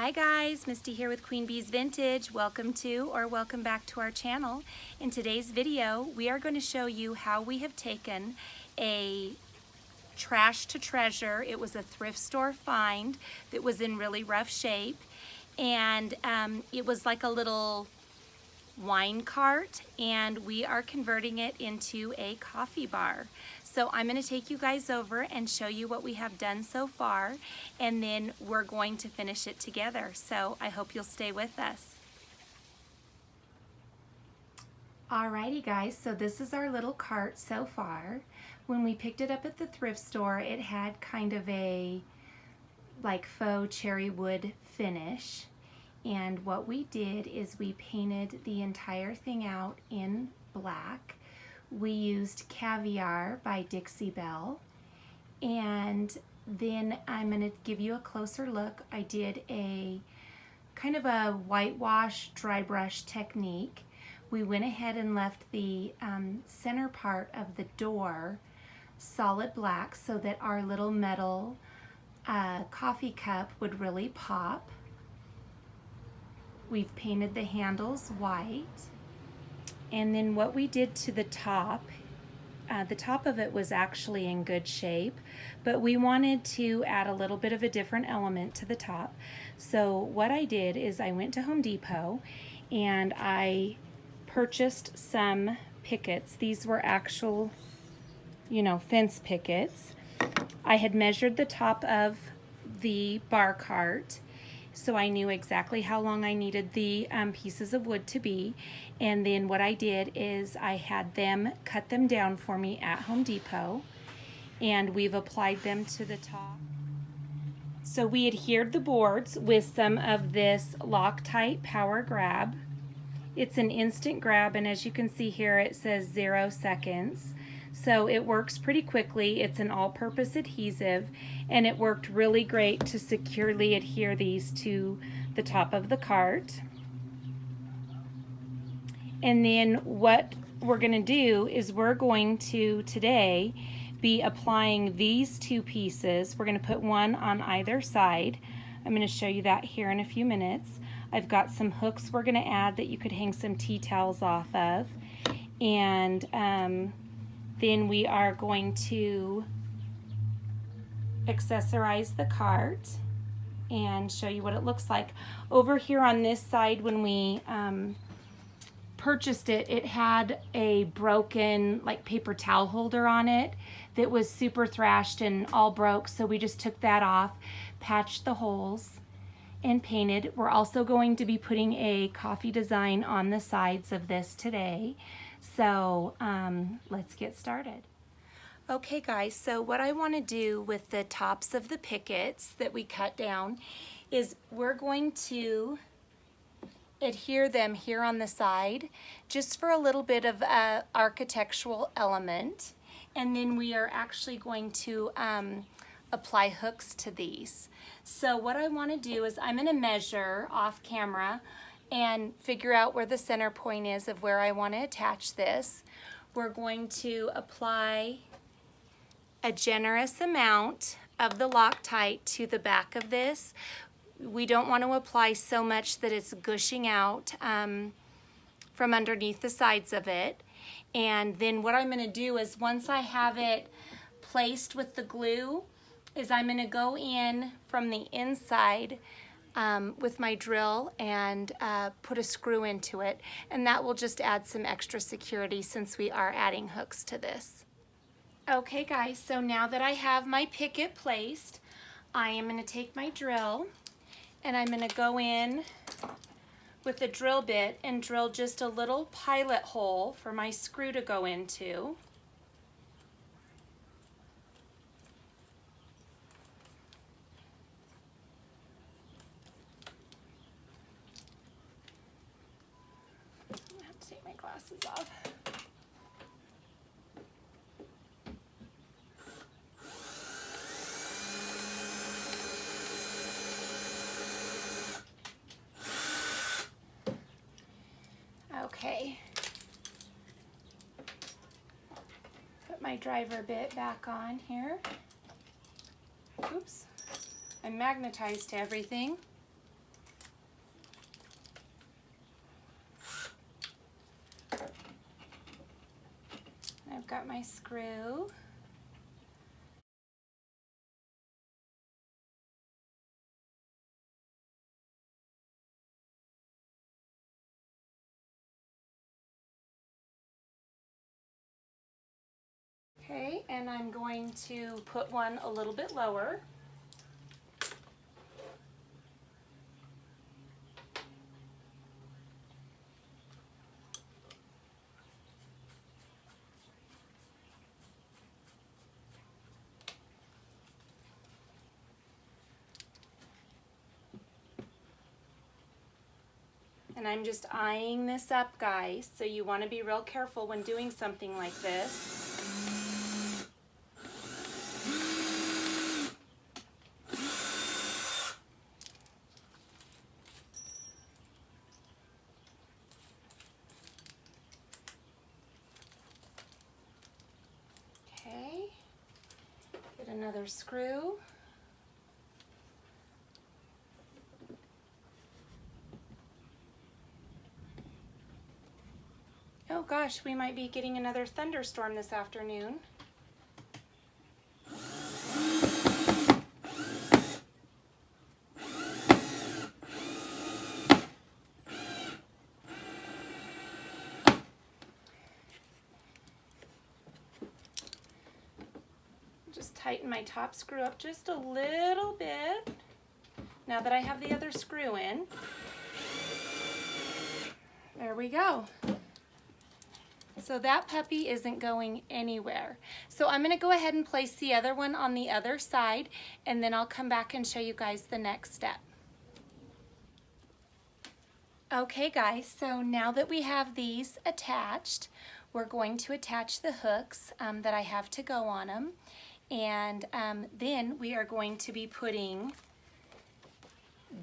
Hi guys, Misty here with Queen Bees Vintage. Welcome to or welcome back to our channel. In today's video, we are going to show you how we have taken a trash to treasure. It was a thrift store find that was in really rough shape, and it was like a little wine cart, and we are converting it into a coffee bar. So I'm going to take you guys over and show you what we have done so far, and then we're going to finish it together. So I hope you'll stay with us. Alrighty guys, so this is our little cart so far. When we picked it up at the thrift store, it had kind of a like faux cherry wood finish. And what we did is we painted the entire thing out in black. We used Caviar by Dixie Belle. And then I'm going to give you a closer look. I did a kind of a whitewash dry brush technique. We went ahead and left the center part of the door solid black so that our little metal coffee cup would really pop. We've painted the handles white, and then what we did to the top of it was actually in good shape, but we wanted to add a little bit of a different element to the top. So what I did is I went to Home Depot and I purchased some pickets. These were actual, fence pickets. I had measured the top of the bar cart, so I knew exactly how long I needed the pieces of wood to be. And then what I did is I had them cut them down for me at Home Depot, and we've applied them to the top. So we adhered the boards with some of this Loctite Power Grab. It's an instant grab, and as you can see here it says 0 seconds. So it works pretty quickly. It's an all-purpose adhesive, and it worked really great to securely adhere these to the top of the cart. And then what we're going to do is we're going to today be applying these two pieces. We're going to put one on either side. I'm going to show you that here in a few minutes. I've got some hooks we're going to add that you could hang some tea towels off of. And then we are going to accessorize the cart and show you what it looks like. Over here on this side, when we purchased it, it had a broken like paper towel holder on it that was super thrashed and all broke, so we just took that off, patched the holes, and painted. We're also going to be putting a coffee design on the sides of this today. So let's get started. Okay guys, so what I want to do with the tops of the pickets that we cut down is we're going to adhere them here on the side just for a little bit of architectural element, and then we are actually going to apply hooks to these. So what I want to do is I'm going to measure off camera and figure out where the center point is of where I want to attach this. We're going to apply a generous amount of the Loctite to the back of this. We don't want to apply so much that it's gushing out from underneath the sides of it. And then what I'm going to do is once I have it placed with the glue is I'm going to go in from the inside with my drill and put a screw into it, and that will just add some extra security since we are adding hooks to this. Okay guys, so now that I have my picket placed, I am going to take my drill and I'm going to go in with a drill bit and drill just a little pilot hole for my screw to go into. I have to take my glasses off. Okay, put my driver bit back on here. Oops, I'm magnetized to everything. got my screw. Okay, and I'm going to put one a little bit lower. And I'm just eyeing this up, guys, so you want to be real careful when doing something like this. Okay, get another screw. Oh gosh, we might be getting another thunderstorm this afternoon. Just tighten my top screw up just a little bit now that I have the other screw in. There we go. So that puppy isn't going anywhere. So I'm going to go ahead and place the other one on the other side, and then I'll come back and show you guys the next step. Okay guys, so now that we have these attached, we're going to attach the hooks that I have to go on them. And then we are going to be putting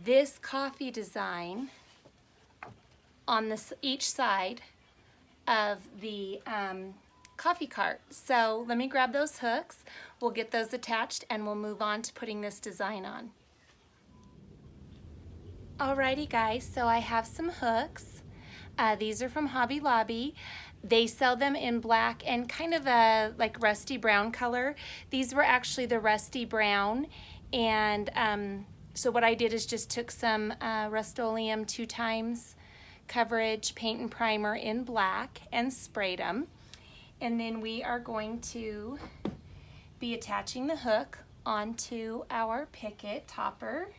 this coffee design on each side of the coffee cart. So let me grab those hooks, we'll get those attached, and we'll move on to putting this design on. Alrighty guys, so I have some hooks. These are from Hobby Lobby. They sell them in black and kind of a like rusty brown color. These were actually the rusty brown, and so what I did is just took some Rust-Oleum 2x coverage paint and primer in black and sprayed them. And then we are going to be attaching the hook onto our picket topper.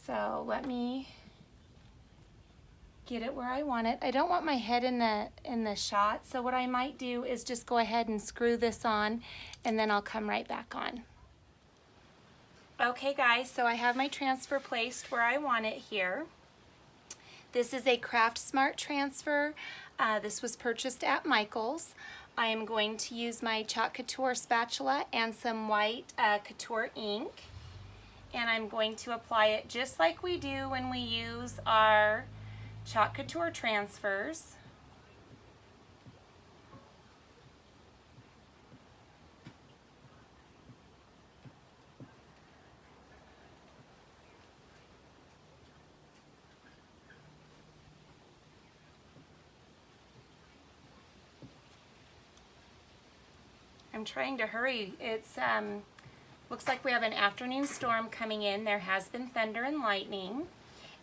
So let me get it where I want it. I don't want my head in the shot, so what I might do is just go ahead and screw this on, and then I'll come right back on. Okay guys, so I have my transfer placed where I want it here. This is a Craft Smart transfer. This was purchased at Michael's. I am going to use my Chalk Couture spatula and some white Couture ink. And I'm going to apply it just like we do when we use our Chalk Couture transfers. I'm trying to hurry. It's looks like we have an afternoon storm coming in. There has been thunder and lightning,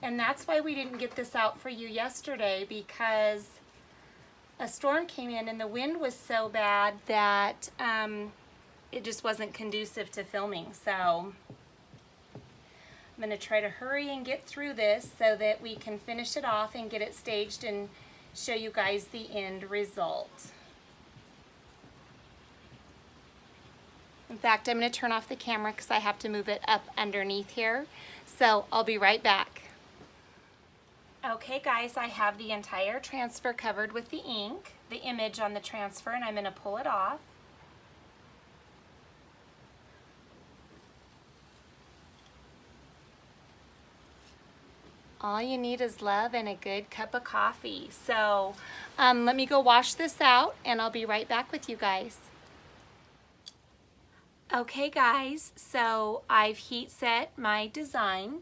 and that's why we didn't get this out for you yesterday, because a storm came in and the wind was so bad that it just wasn't conducive to filming. So I'm going to try to hurry and get through this so that we can finish it off and get it staged and show you guys the end result. In fact, I'm going to turn off the camera because I have to move it up underneath here. So I'll be right back. Okay guys, I have the entire transfer covered with the ink, the image on the transfer, and I'm going to pull it off. All you need is love and a good cup of coffee. So let me go wash this out, and I'll be right back with you guys. Okay guys, so I've heat set my design,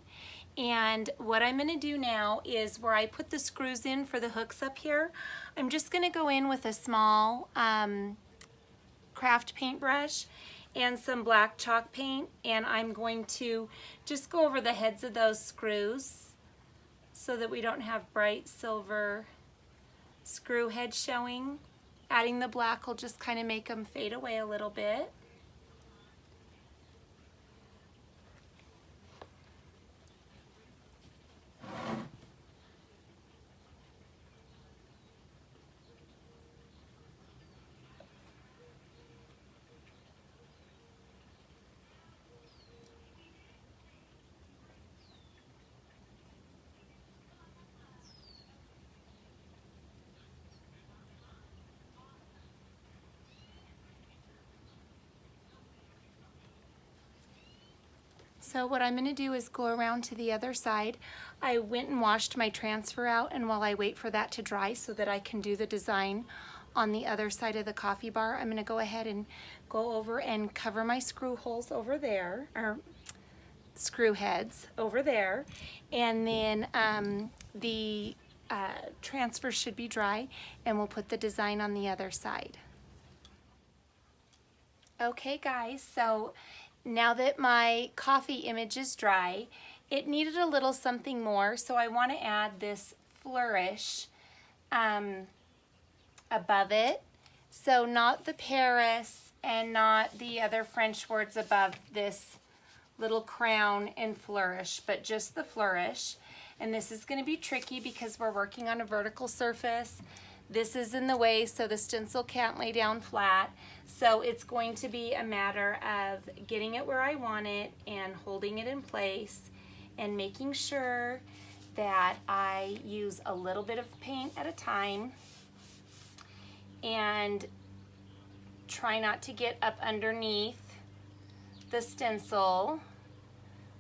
And what I'm going to do now is where I put the screws in for the hooks up here, I'm just going to go in with a small craft paintbrush and some black chalk paint, and I'm going to just go over the heads of those screws so that we don't have bright silver screw heads showing. Adding the black will just kind of make them fade away a little bit. So what I'm going to do is go around to the other side. I went and washed my transfer out, and while I wait for that to dry so that I can do the design on the other side of the coffee bar, I'm going to go ahead and go over and cover my screw holes over there, or screw heads over there, and then the transfer should be dry, and we'll put the design on the other side. Okay guys, so now that my coffee image is dry, it needed a little something more, so I want to add this flourish above it. So not the Paris and not the other French words above this little crown and flourish, but just the flourish. And this is going to be tricky because we're working on a vertical surface. This is in the way, so the stencil can't lay down flat. So it's going to be a matter of getting it where I want it and holding it in place and making sure that I use a little bit of paint at a time and try not to get up underneath the stencil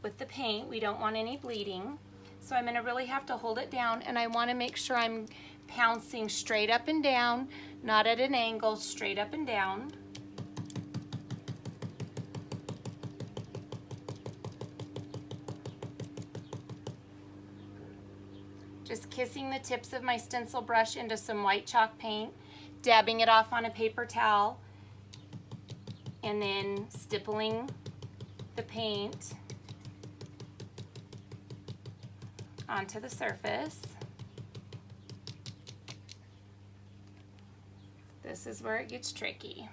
with the paint. We don't want any bleeding. So I'm going to really have to hold it down, and I want to make sure I'm pouncing straight up and down, not at an angle, straight up and down. Just kissing the tips of my stencil brush into some white chalk paint, dabbing it off on a paper towel, and then stippling the paint onto the surface. This is where it gets tricky.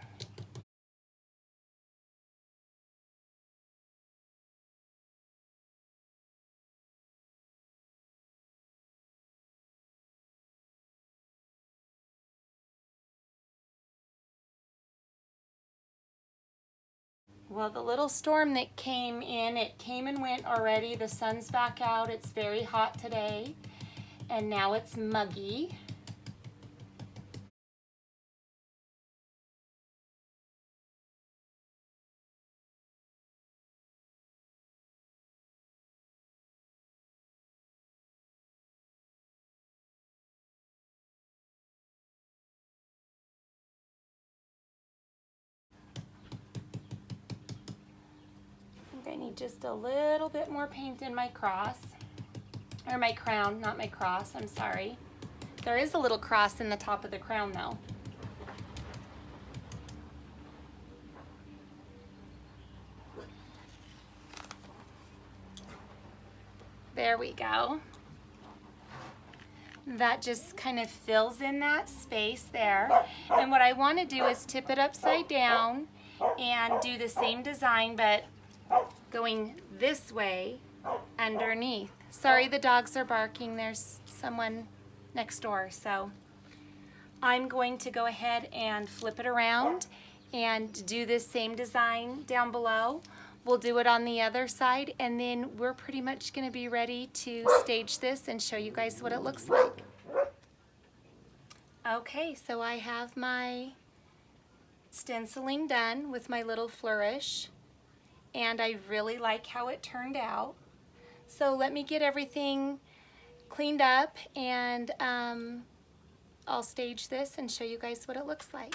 Well, the little storm that came in, it came and went already. The sun's back out. It's very hot today, and now it's muggy. I need just a little bit more paint in my cross, or my crown, not my cross, I'm sorry. There is a little cross in the top of the crown though. There we go. That just kind of fills in that space there. And what I want to do is tip it upside down and do the same design, but going this way underneath. Sorry, the dogs are barking. There's someone next door. So I'm going to go ahead and flip it around and do this same design down below. We'll do it on the other side, and then we're pretty much going to be ready to stage this and show you guys what it looks like. Okay, so I have my stenciling done with my little flourish, and I really like how it turned out. So let me get everything cleaned up, and I'll stage this and show you guys what it looks like.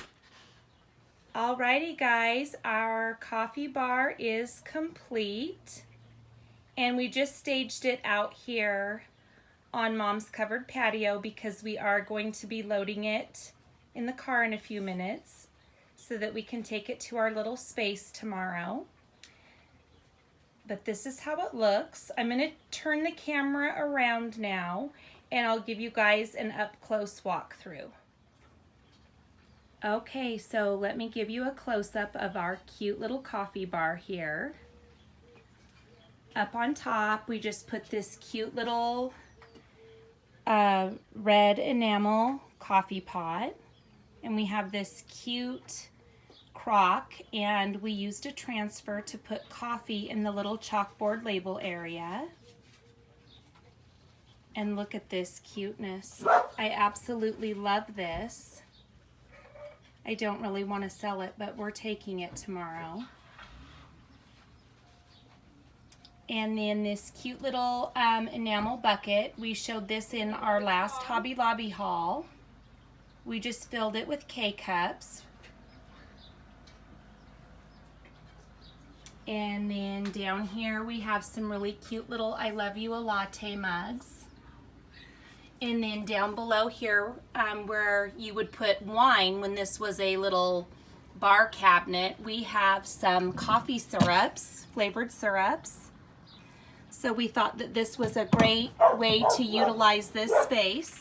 Alrighty guys, our coffee bar is complete, And we just staged it out here on Mom's covered patio because we are going to be loading it in the car in a few minutes so that we can take it to our little space tomorrow. But this is how it looks. I'm going to turn the camera around now and I'll give you guys an up-close walkthrough. Okay, so let me give you a close-up of our cute little coffee bar here. Up on top, we just put this cute little red enamel coffee pot. And we have this cute crock, and we used a transfer to put coffee in the little chalkboard label area. And look at this cuteness. I absolutely love this. I don't really want to sell it, but we're taking it tomorrow. And then this cute little enamel bucket. We showed this in our last Hobby Lobby haul. We just filled it with K-cups. And then down here we have some really cute little I Love You a Latte mugs. And then down below here where you would put wine when this was a little bar cabinet, we have some coffee syrups, flavored syrups. So we thought that this was a great way to utilize this space.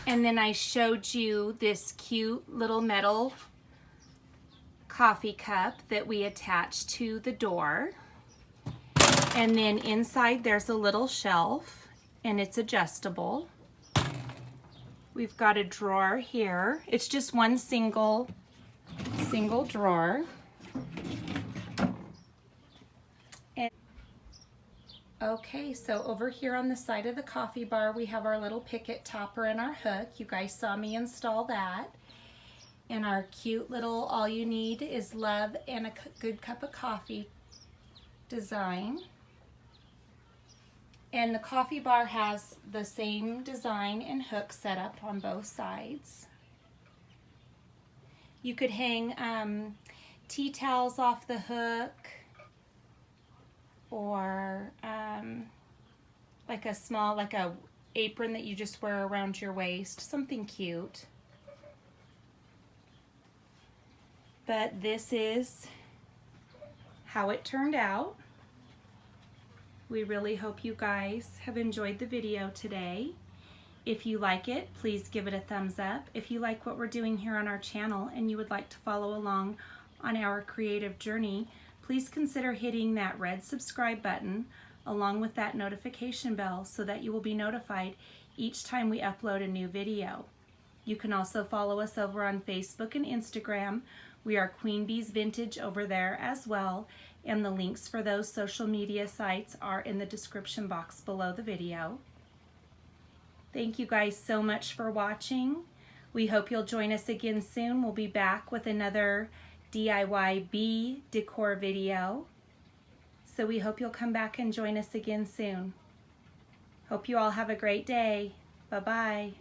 And then I showed you this cute little metal coffee cup that we attached to the door. And then inside there's a little shelf and it's adjustable. We've got a drawer here. It's just one single drawer. Okay, so over here on the side of the coffee bar, we have our little picket topper and our hook. You guys saw me install that. And our cute little all you need is love and a good cup of coffee design. And the coffee bar has the same design and hook set up on both sides. You could hang tea towels off the hook, or like a small, like a apron that you just wear around your waist, something cute. But this is how it turned out. We really hope you guys have enjoyed the video today. If you like it, please give it a thumbs up. If you like what we're doing here on our channel and you would like to follow along on our creative journey, please consider hitting that red subscribe button along with that notification bell so that you will be notified each time we upload a new video. You can also follow us over on Facebook and Instagram. We are Queen Bees Vintage over there as well, and the links for those social media sites are in the description box below the video. Thank you guys so much for watching. We hope you'll join us again soon. We'll be back with another DIY bee decor video. So we hope you'll come back and join us again soon. Hope you all have a great day. Bye-bye.